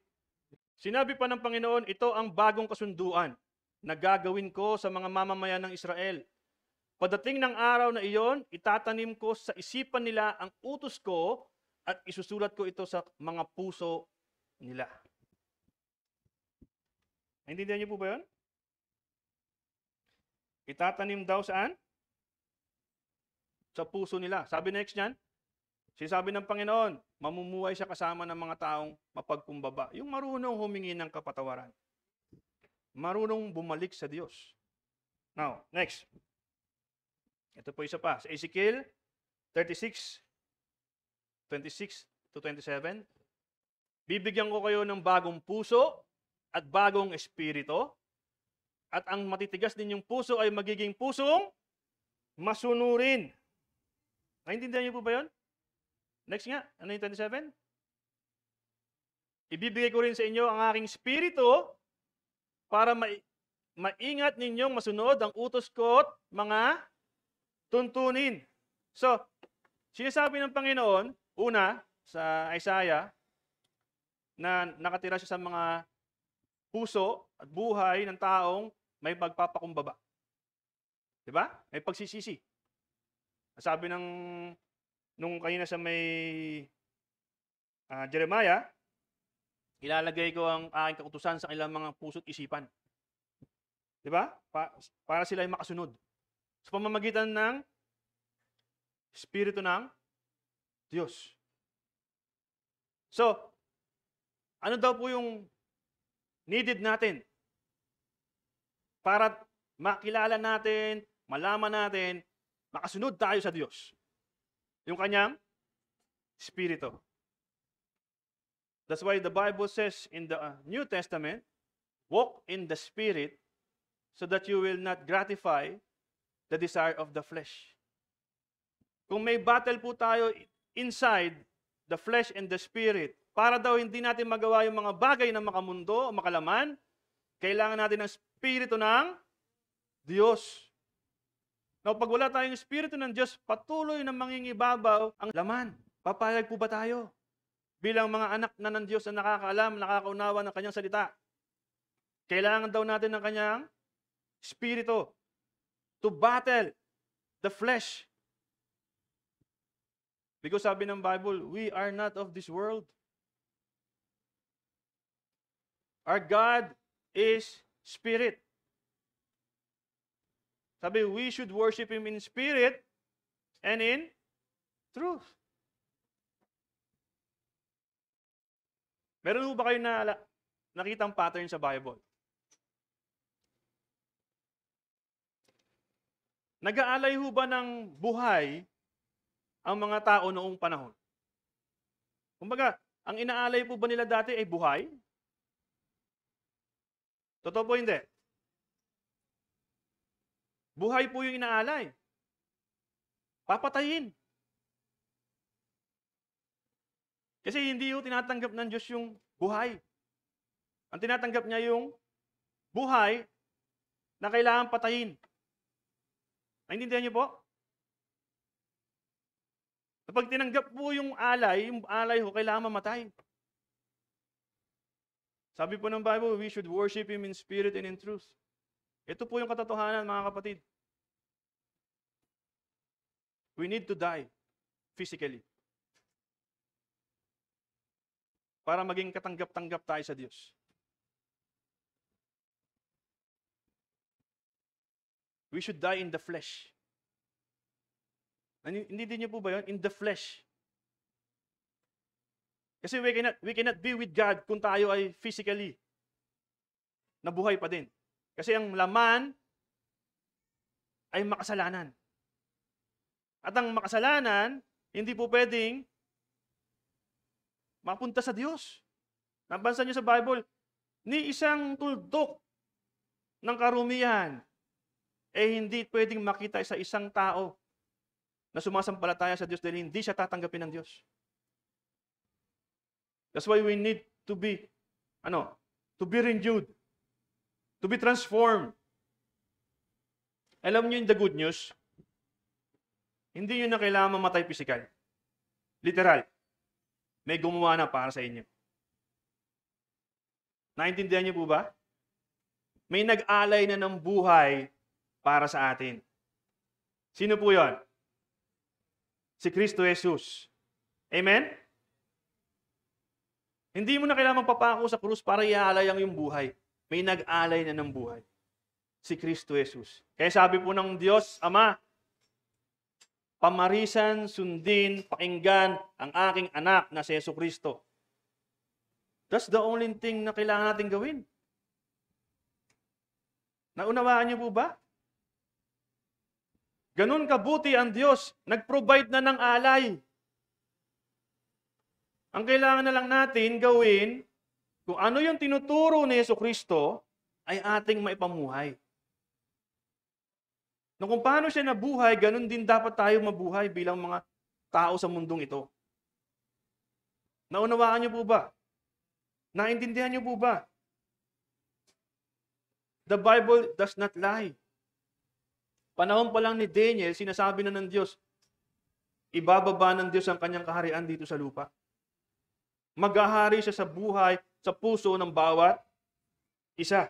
sinabi pa ng Panginoon, ito ang bagong kasunduan na gagawin ko sa mga mamamayan ng Israel. Pagdating ng araw na iyon, itatanim ko sa isipan nila ang utos ko at isusulat ko ito sa mga puso nila. Naintindihan niyo po ba yun? Itatanim daw saan? Sa puso nila. Sabi next niyan, sinasabi ng Panginoon, mamumuhay siya kasama ng mga taong mapagkumbaba. Yung marunong humingi ng kapatawaran. Marunong bumalik sa Diyos. Now, next. Ito po isa pa. Sa Ezekiel 36:26-27. Bibigyan ko kayo ng bagong puso at bagong espiritu. At ang matitigas ninyong puso ay magiging pusong masunurin. Naintindihan niyo po ba yun? Next nga, ano yung 27? Ibibigay ko rin sa inyo ang aking espiritu para maingat ninyong masunod ang utos ko at mga tuntunin. So, sinasabi ng Panginoon, una, sa Isaiah, na nakatira siya sa mga puso at buhay ng taong may pagpapakumbaba. Diba? May pagsisisi. Sabi nung kanina sa may Jeremiah, ilalagay ko ang aking kautusan sa kanilang mga puso't isipan. Diba? Para sila ay makasunod. Sa pamamagitan ng Espiritu ng Diyos. So, ano daw po yung needed natin para makilala natin, malaman natin, makasunod tayo sa Diyos? Yung kanyang Espiritu. That's why the Bible says in the New Testament, walk in the Spirit so that you will not gratify the desire of the flesh. Kung may battle po tayo inside the flesh and the spirit, para daw hindi natin magawa yung mga bagay na makamundo o makalaman, kailangan natin ng Espiritu ng Diyos. Now, pag wala tayong Espiritu ng Diyos, patuloy na mangingibabaw ang laman. Papayag po ba tayo? Bilang mga anak na ng Diyos na nakakaalam, nakakaunawa ng kanyang salita. Kailangan daw natin ng kanyang Espiritu to battle the flesh. Because sabi ng Bible, we are not of this world. Our God is Spirit. Sabi, we should worship Him in spirit and in truth. Meron ba kayo nakitang pattern sa Bible? Nag-aalay ho ba ng buhay ang mga tao noong panahon? Kumbaga, ang inaalay po ba nila dati ay buhay? Totoo po hindi. Buhay po yung inaalay. Papatayin. Kasi hindi yung tinatanggap ng Diyos yung buhay. Ang tinatanggap niya yung buhay na kailangan patayin. Naintindihan niyo po? Kapag tinanggap po yung alay ho kailangan mamatay. Sabi po ng Bible, we should worship Him in spirit and in truth. Ito po yung katotohanan, mga kapatid. We need to die physically para maging katanggap-tanggap tayo sa Diyos. We should die in the flesh. Hindi din niyo po ba yun? In the flesh. Kasi we cannot be with God kung tayo ay physically nabuhay pa din. Kasi ang laman ay makasalanan. At ang makasalanan, hindi po pwedeng mapunta sa Diyos. Nabansan niyo sa Bible, ni isang tuldok ng karumihan hindi pwedeng makita sa isang tao na sumasampalataya sa Diyos dahil hindi siya tatanggapin ng Diyos. That's why we need to be renewed, to be transformed. Alam niyo yung the good news, hindi nyo na kailangan mamatay physical. Literal. May gumawa na para sa inyo. Naintindihan niyo po ba? May nag-alay na ng buhay para sa atin. Sino po yon? Si Kristo Jesus. Amen? Hindi mo na kailangan magpapako sa krus para iaalay ang iyong buhay. May nag-alay na ng buhay. Si Kristo Jesus. Kaya sabi po ng Diyos, Ama, pamarisan, sundin, pakinggan ang aking anak na si Jesucristo. That's the only thing na kailangan natin gawin. Naunawaan niyo po ba? Ganun kabuti ang Diyos, nag-provide na ng alay. Ang kailangan na lang natin gawin, kung ano yung tinuturo ni Jesucristo, ay ating maipamuhay. Na kung paano siya nabuhay, ganun din dapat tayo mabuhay bilang mga tao sa mundong ito. Naunawaan niyo po ba? Naintindihan niyo po ba? The Bible does not lie. Panahon pa lang ni Daniel, sinasabi na ng Diyos, ibababa ng Diyos ang kanyang kaharian dito sa lupa. Maghahari siya sa buhay, sa puso ng bawat isa.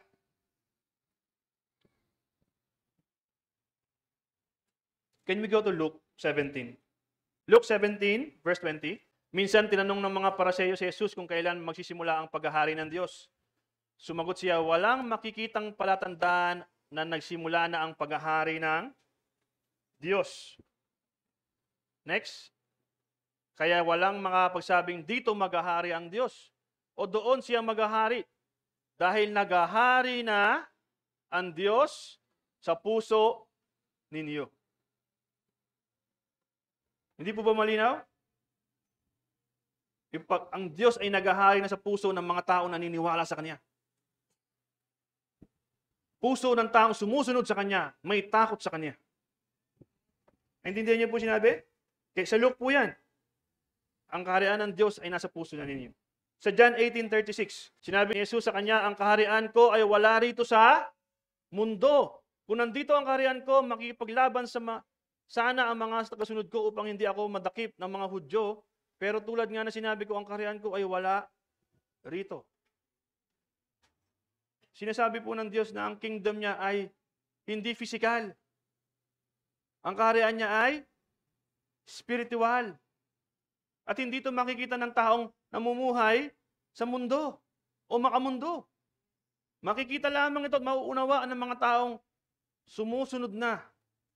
Can we go to Luke 17? Luke 17, verse 20. Minsan tinanong ng mga Paraseyo si Jesus kung kailan magsisimula ang paghahari ng Diyos. Sumagot siya, walang makikitang palatandaan na nagsimula na ang paghahari ng Diyos. Next. Kaya walang makapagsabing dito maghahari ang Diyos o doon siya maghahari dahil naghahari na ang Diyos sa puso ninyo. Hindi po ba malinaw? Ang Diyos ay naghahari na sa puso ng mga tao na naniniwala sa Kanya. Puso ng taong sumusunod sa Kanya, may takot sa Kanya. Naintindihan niyo po sinabi? Kaya sa Luke po yan. Ang kaharian ng Diyos ay nasa puso na ninyo. Sa John 18:36, sinabi ni Jesus sa Kanya, ang kaharian ko ay wala rito sa mundo. Kung nandito ang kaharian ko, makikipaglaban sana ang mga tagasunod ko upang hindi ako madakip ng mga Hudyo. Pero tulad nga na sinabi ko, ang kaharian ko ay wala rito. Sinasabi po ng Diyos na ang kingdom niya ay hindi physical. Ang kaharian niya ay spiritual. At hindi ito makikita ng taong namumuhay sa mundo o makamundo. Makikita lamang ito at mauunawaan ng mga taong sumusunod na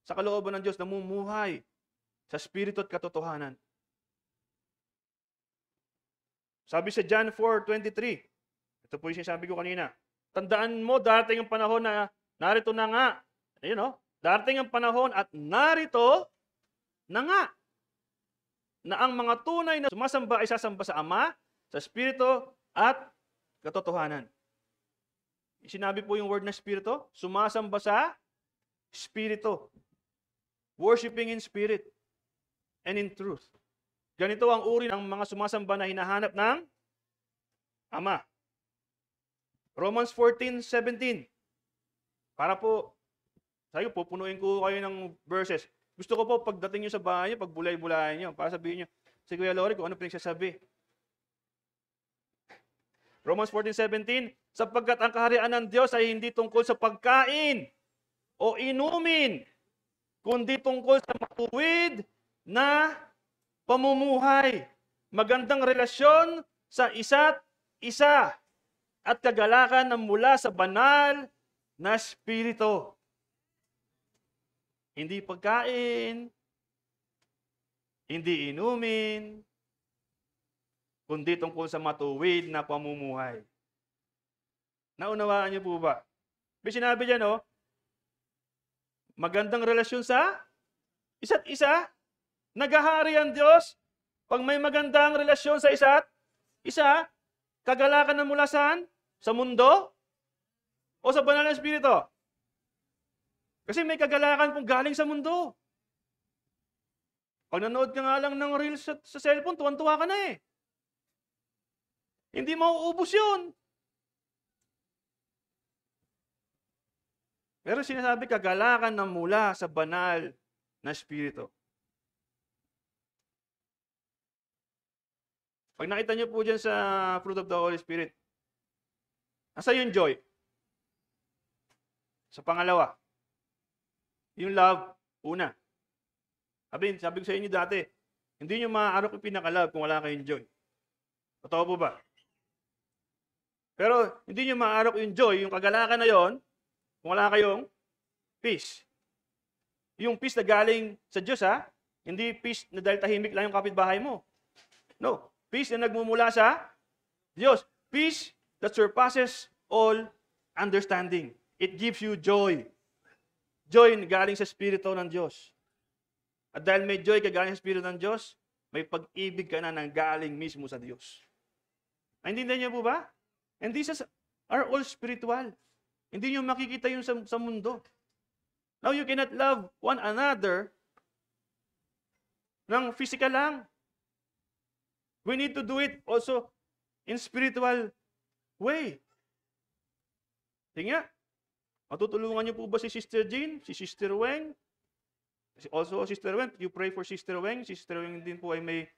sa kalooban ng Diyos, namumuhay sa spirito at katotohanan. Sabi sa John 4:23, ito po yung sinasabi ko kanina, tandaan mo, darating ang panahon na narito na nga. Darating ang panahon at narito na nga na ang mga tunay na sumasamba ay sasamba sa Ama, sa Espiritu at katotohanan. Sinabi po yung word na Espiritu, sumasamba sa Espiritu. Worshiping in spirit and in truth. Ganito ang uri ng mga sumasamba na hinahanap ng Ama. Romans 14:17. Para po, sabi ko, pupunuin ko kayo ng verses. Gusto ko po, pagdating nyo sa bahay nyo, pag bulay-bulayan nyo, para sabihin nyo, si Kuya Lori, kung ano pinagsasabi. Romans 14:17, sapagkat ang kaharian ng Diyos ay hindi tungkol sa pagkain o inumin, kundi tungkol sa matuwid na pamumuhay, magandang relasyon sa isa't isa, at kagalakan na mula sa banal na Espiritu. Hindi pagkain, hindi inumin, kundi tungkol sa matuwid na pamumuhay. Naunawaan niyo po ba? May sinabi dyan, no? Magandang relasyon sa isa't isa. Naghahari ang Diyos pag may magandang relasyon sa isa't isa. Kagalakan na mula saan? Sa mundo? O sa banal na Espiritu? Kasi may kagalakan pong galing sa mundo. Pag nanood ka nga lang ng reels sa cellphone, tuwan-tuwa ka na eh. Hindi mauubos yun. Pero sinasabi, kagalakan na mula sa banal na Espiritu. Pag nakita niyo po dyan sa fruit of the Holy Spirit, nasa yung joy? Sa pangalawa, yung love, una. Sabi ko sa inyo dati, hindi nyo maaarok yung pinaka-love kung wala kayong joy. Totoo po ba? Pero hindi nyo maaarok yung joy, yung kagalakan na yon, kung wala kayong peace. Yung peace na galing sa Diyos, ha? Hindi peace na dahil tahimik lang yung kapitbahay mo. No. Peace na nagmumula sa Diyos. Peace that surpasses all understanding. It gives you joy. Joy na galing sa Espiritu ng Diyos. At dahil may joy ka galing sa Espiritu ng Diyos, may pag-ibig ka na nang galing mismo sa Diyos. Naintindihan niyo po ba? And these are all spiritual. Hindi niyo makikita yun sa mundo. Now, you cannot love one another ng physical lang. We need to do it also in spiritual way. Sige nga, matutulungan niyo po ba si Sister Jean, si Sister Weng? Also, Sister Weng, you pray for Sister Weng. Sister Weng din po ay may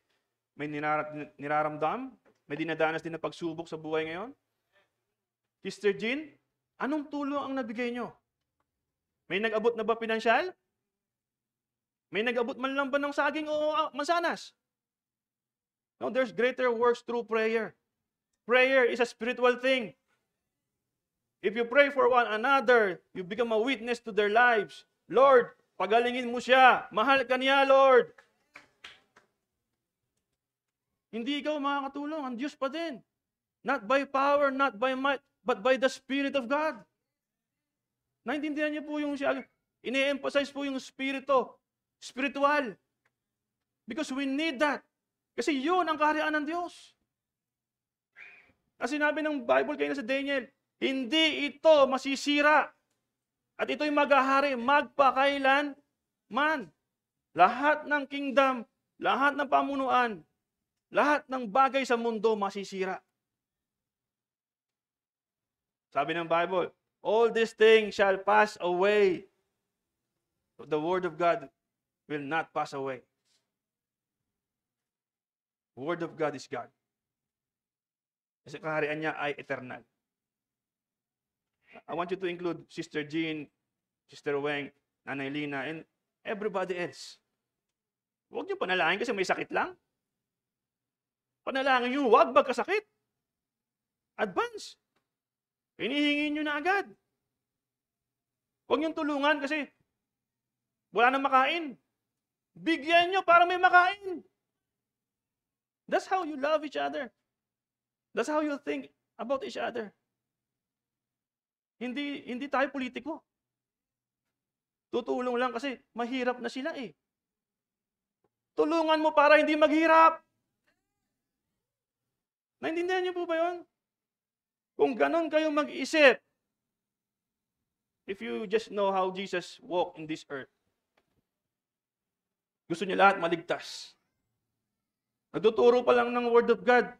niraramdam, may dinadanas din na pagsubok sa buhay ngayon. Sister Jean, anong tulong ang nabigay niyo? May nag-abot na ba pinansyal? May nag-abot man lang ba ng saging o mansanas? No, there's greater works through prayer. Prayer is a spiritual thing. If you pray for one another, you become a witness to their lives. Lord, pagalingin mo siya. Mahal ka niya, Lord. Hindi ikaw makakatulong. Ang Diyos pa din. Not by power, not by might, but by the Spirit of God. Naintindihan niyo po yung siya. Ine-emphasize po yung spirito. Spiritual. Because we need that. Kasi yun ang kaharian ng Diyos. As sinabi ng Bible kayo sa Daniel, hindi ito masisira. At ito'y maghahari magpakailan man. Lahat ng kingdom, lahat ng pamunuan, lahat ng bagay sa mundo masisira. Sabi ng Bible, all these things shall pass away. But the word of God will not pass away. The word of God is God. Kasi kaharian niya ay eternal. I want you to include Sister Jean, Sister Weng, Nanay Lina, and everybody else. Huwag niyo panalangin kasi may sakit lang. Panalangin niyo, huwag magkasakit. Advance. Hinihingi niyo na agad. Huwag niyong tulungan kasi wala nang makain. Bigyan niyo para may makain. That's how you love each other. That's how you think about each other. Hindi tayo politiko. Tutulong lang kasi mahirap na sila eh. Tulungan mo para hindi maghirap. Naintindihan niyo po ba yun? Kung ganon kayo mag-isip, if you just know how Jesus walked in this earth, gusto niya lahat maligtas. Nagtuturo pa lang ng Word of God.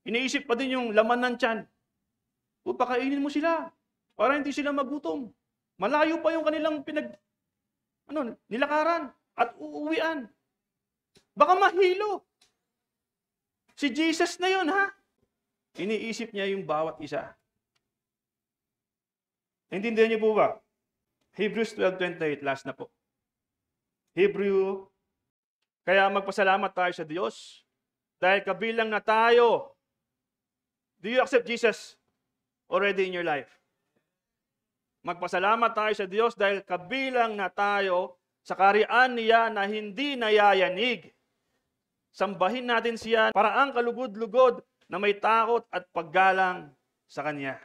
Iniisip pa din yung laman ng tiyan. Pakainin mo sila para hindi sila magutom. Malayo pa yung kanilang nilakaran at uuwian. Baka mahilo. Si Jesus na yun, ha? Iniisip niya yung bawat isa. Naintindihan niyo po ba? Hebrews 12:28, last na po. Kaya magpasalamat tayo sa Diyos dahil kabilang na tayo. Do you accept Jesus already in your life? Magpasalamat tayo sa Diyos dahil kabilang na tayo sa kaharian niya na hindi nayayanig. Sambahin natin siya paraang kalugod-lugod na may takot at paggalang sa Kanya.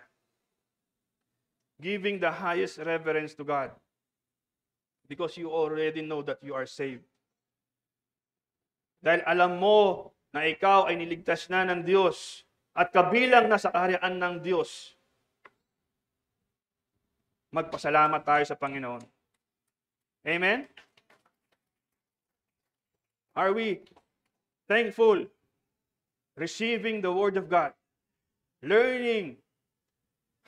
Giving the highest reverence to God because you already know that you are saved. Dahil alam mo na ikaw ay niligtas na ng Diyos at kabilang na sa kaharian ng Diyos. Magpasalamat tayo sa Panginoon. Amen? Are we thankful? Receiving the Word of God. Learning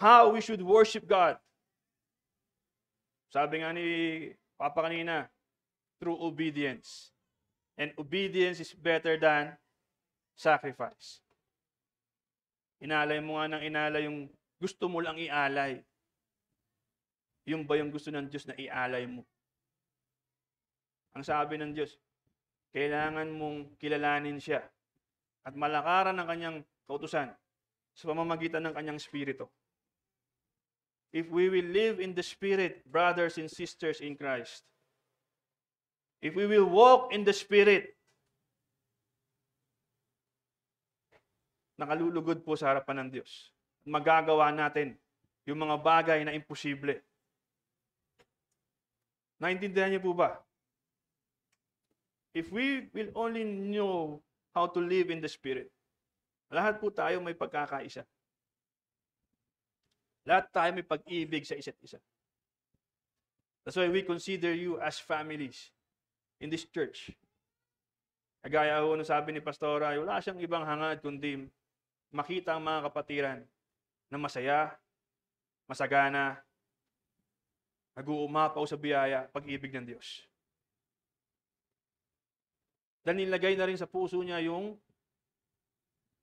how we should worship God. Sabi nga ni Papa kanina, through obedience. And obedience is better than sacrifice. Inalay mo nga ng inalay yung gusto mo lang ialay. Yung ba yung gusto ng Diyos na ialay mo? Ang sabi ng Diyos, kailangan mong kilalanin siya at malakaran ng kanyang kautusan sa pamamagitan ng kanyang Espiritu. If we will live in the Spirit, brothers and sisters in Christ, if we will walk in the Spirit, nakalulugod po sa harapan ng Diyos. Magagawa natin yung mga bagay na imposible. Naintindihan niyo po ba? If we will only know how to live in the Spirit, lahat po tayo may pagkakaisa. Lahat tayo may pag-ibig sa isa't isa. That's why we consider you as families in this church. Kagaya ho, sabi ni Pastora, wala siyang ibang hangad kundi makita ang mga kapatiran na masaya, masagana, nag-uumapaw sa biyaya, pag-ibig ng Diyos. Dahil nilagay na rin sa puso niya yung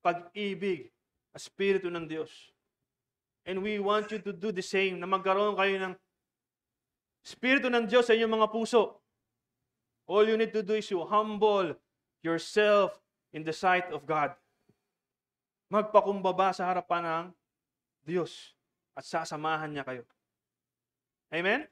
pag-ibig, Espiritu ng Diyos. And we want you to do the same, na magkaroon kayo ng Espiritu ng Diyos sa inyong mga puso. All you need to do is to humble yourself in the sight of God. Magpakumbaba sa harapan ng Diyos at sasamahan niya kayo. Amen?